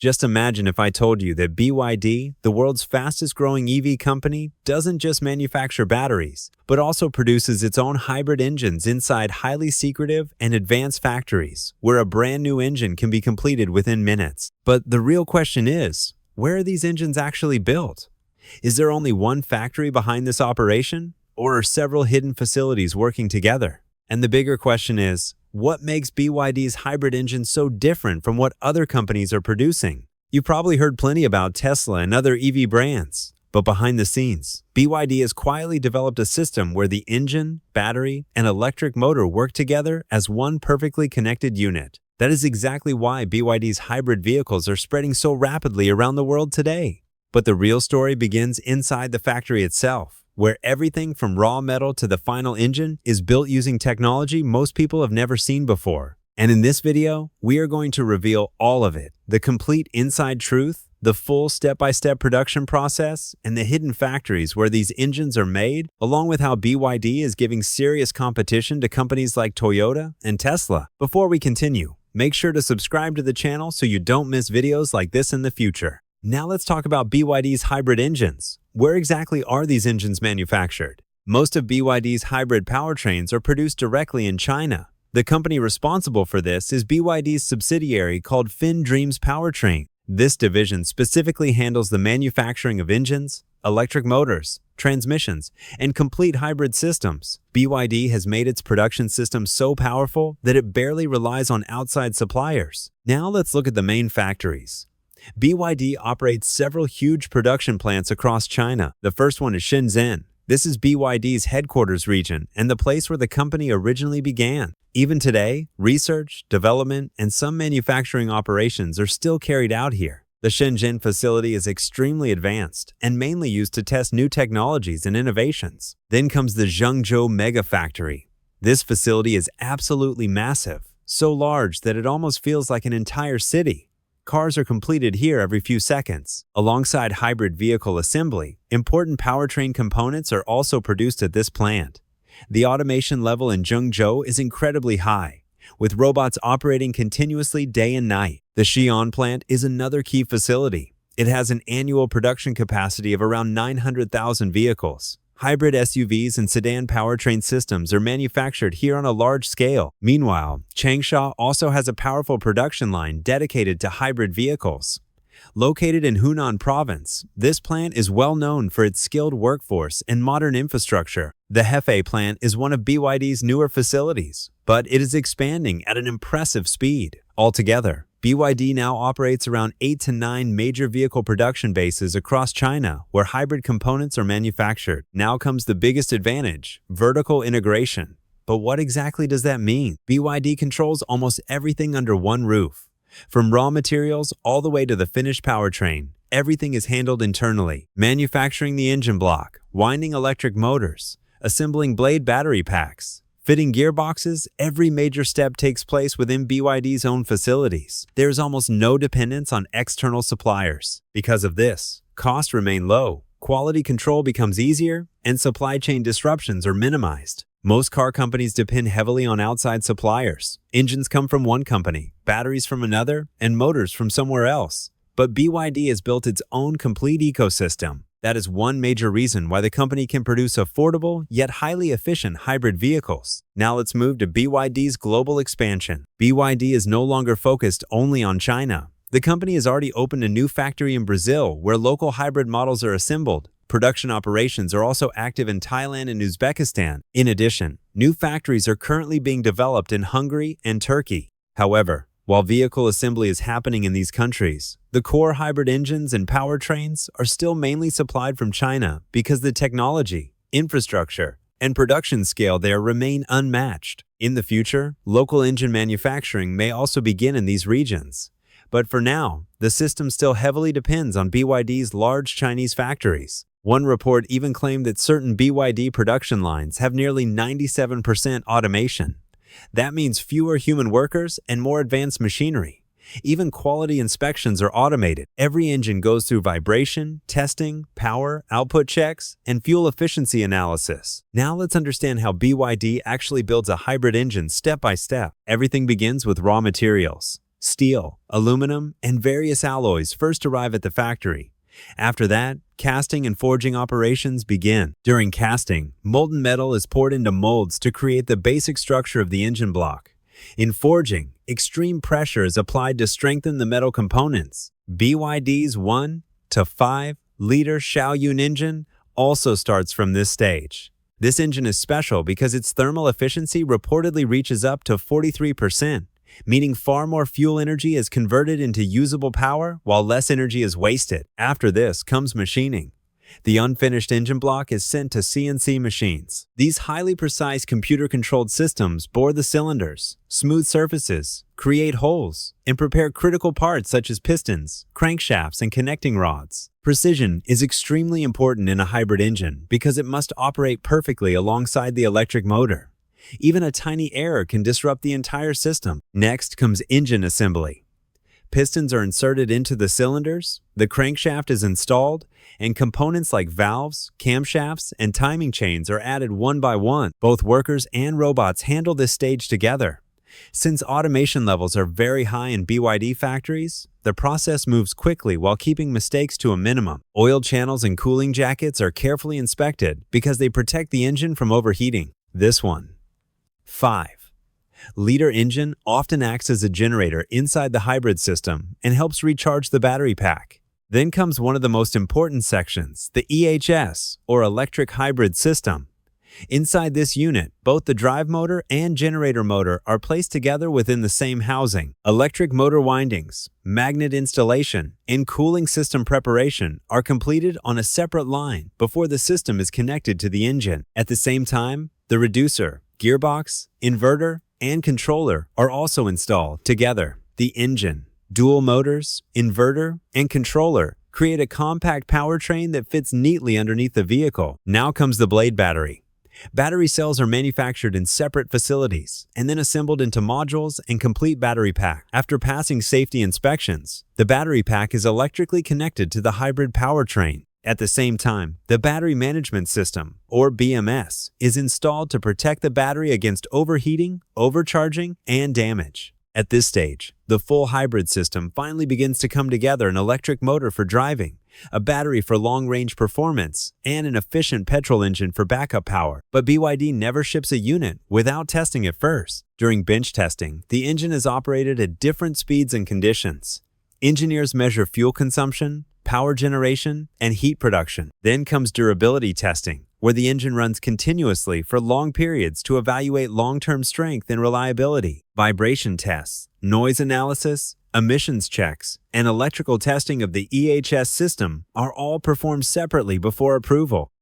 Just imagine if I told you that BYD, the world's fastest growing EV company, doesn't just manufacture batteries, but also produces its own hybrid engines inside highly secretive and advanced factories, where a brand new engine can be completed within minutes. But the real question is, where are these engines actually built? Is there only one factory behind this operation, or are several hidden facilities working together? And the bigger question is, what makes BYD's hybrid engine so different from what other companies are producing? You've probably heard plenty about Tesla and other EV brands, but behind the scenes, BYD has quietly developed a system where the engine, battery, and electric motor work together as one perfectly connected unit. That is exactly why BYD's hybrid vehicles are spreading so rapidly around the world today. But the real story begins inside the factory itself, where everything from raw metal to the final engine is built using technology most people have never seen before. And in this video, we are going to reveal all of it, the complete inside truth, the full step-by-step production process, and the hidden factories where these engines are made, along with how BYD is giving serious competition to companies like Toyota and Tesla. Before we continue, make sure to subscribe to the channel so you don't miss videos like this in the future. Now let's talk about BYD's hybrid engines. Where exactly are these engines manufactured? Most of BYD's hybrid powertrains are produced directly in China. The company responsible for this is BYD's subsidiary called FinDreams Powertrain. This division specifically handles the manufacturing of engines, electric motors, transmissions, and complete hybrid systems. BYD has made its production system so powerful that it barely relies on outside suppliers. Now let's look at the main factories. BYD operates several huge production plants across China. The first one is Shenzhen. This is BYD's headquarters region and the place where the company originally began. Even today, research, development, and some manufacturing operations are still carried out here. The Shenzhen facility is extremely advanced and mainly used to test new technologies and innovations. Then comes the Zhengzhou Mega Factory. This facility is absolutely massive, so large that it almost feels like an entire city. Cars are completed here every few seconds. Alongside hybrid vehicle assembly, important powertrain components are also produced at this plant. The automation level in Zhengzhou is incredibly high, with robots operating continuously day and night. The Xi'an plant is another key facility. It has an annual production capacity of around 900,000 vehicles. Hybrid SUVs and sedan powertrain systems are manufactured here on a large scale. Meanwhile, Changsha also has a powerful production line dedicated to hybrid vehicles. Located in Hunan province, this plant is well known for its skilled workforce and modern infrastructure. The Hefei plant is one of BYD's newer facilities, but it is expanding at an impressive speed. Altogether, BYD now operates around 8 to 9 major vehicle production bases across China where hybrid components are manufactured. Now comes the biggest advantage, vertical integration. But what exactly does that mean? BYD controls almost everything under one roof. From raw materials all the way to the finished powertrain, everything is handled internally. Manufacturing the engine block, winding electric motors, assembling blade battery packs, fitting gearboxes, every major step takes place within BYD's own facilities. There is almost no dependence on external suppliers. Because of this, costs remain low, quality control becomes easier, and supply chain disruptions are minimized. Most car companies depend heavily on outside suppliers. Engines come from one company, batteries from another, and motors from somewhere else. But BYD has built its own complete ecosystem. That is one major reason why the company can produce affordable yet highly efficient hybrid vehicles. Now let's move to BYD's global expansion. BYD is no longer focused only on China. The company has already opened a new factory in Brazil where local hybrid models are assembled. Production operations are also active in Thailand and Uzbekistan. In addition, new factories are currently being developed in Hungary and Turkey. However, while vehicle assembly is happening in these countries, the core hybrid engines and powertrains are still mainly supplied from China because the technology, infrastructure, and production scale there remain unmatched. In the future, local engine manufacturing may also begin in these regions. But for now, the system still heavily depends on BYD's large Chinese factories. One report even claimed that certain BYD production lines have nearly 97% automation. That means fewer human workers and more advanced machinery. Even quality inspections are automated. Every engine goes through vibration, testing, power, output checks, and fuel efficiency analysis. Now let's understand how BYD actually builds a hybrid engine step by step. Everything begins with raw materials. Steel, aluminum, and various alloys first arrive at the factory. After that, casting and forging operations begin. During casting, molten metal is poured into molds to create the basic structure of the engine block. In forging, extreme pressure is applied to strengthen the metal components. BYD's 1 to 5 liter Xiaoyun engine also starts from this stage. This engine is special because its thermal efficiency reportedly reaches up to 43%, meaning far more fuel energy is converted into usable power while less energy is wasted. After this comes machining. The unfinished engine block is sent to CNC machines. These highly precise computer-controlled systems bore the cylinders, smooth surfaces, create holes, and prepare critical parts such as pistons, crankshafts, and connecting rods. Precision is extremely important in a hybrid engine because it must operate perfectly alongside the electric motor. Even a tiny error can disrupt the entire system. Next comes engine assembly. Pistons are inserted into the cylinders, the crankshaft is installed, and components like valves, camshafts, and timing chains are added one by one. Both workers and robots handle this stage together. Since automation levels are very high in BYD factories, the process moves quickly while keeping mistakes to a minimum. Oil channels and cooling jackets are carefully inspected because they protect the engine from overheating. This one. 5-liter engine often acts as a generator inside the hybrid system and helps recharge the battery pack. Then comes one of the most important sections, the EHS, or electric hybrid system. Inside this unit, both the drive motor and generator motor are placed together within the same housing. Electric motor windings, magnet installation, and cooling system preparation are completed on a separate line before the system is connected to the engine. At the same time, the reducer, gearbox, inverter, and controller are also installed together. The engine, dual motors, inverter, and controller create a compact powertrain that fits neatly underneath the vehicle. Now comes the blade battery. Battery cells are manufactured in separate facilities and then assembled into modules and complete battery pack. After passing safety inspections, the battery pack is electrically connected to the hybrid powertrain. At the same time, the battery management system, or BMS, is installed to protect the battery against overheating, overcharging, and damage. At this stage, the full hybrid system finally begins to come together: an electric motor for driving, a battery for long-range performance, and an efficient petrol engine for backup power. But BYD never ships a unit without testing it first. During bench testing, the engine is operated at different speeds and conditions. Engineers measure fuel consumption, power generation, and heat production. Then comes durability testing, where the engine runs continuously for long periods to evaluate long-term strength and reliability. Vibration tests, noise analysis, emissions checks, and electrical testing of the EHS system are all performed separately before approval.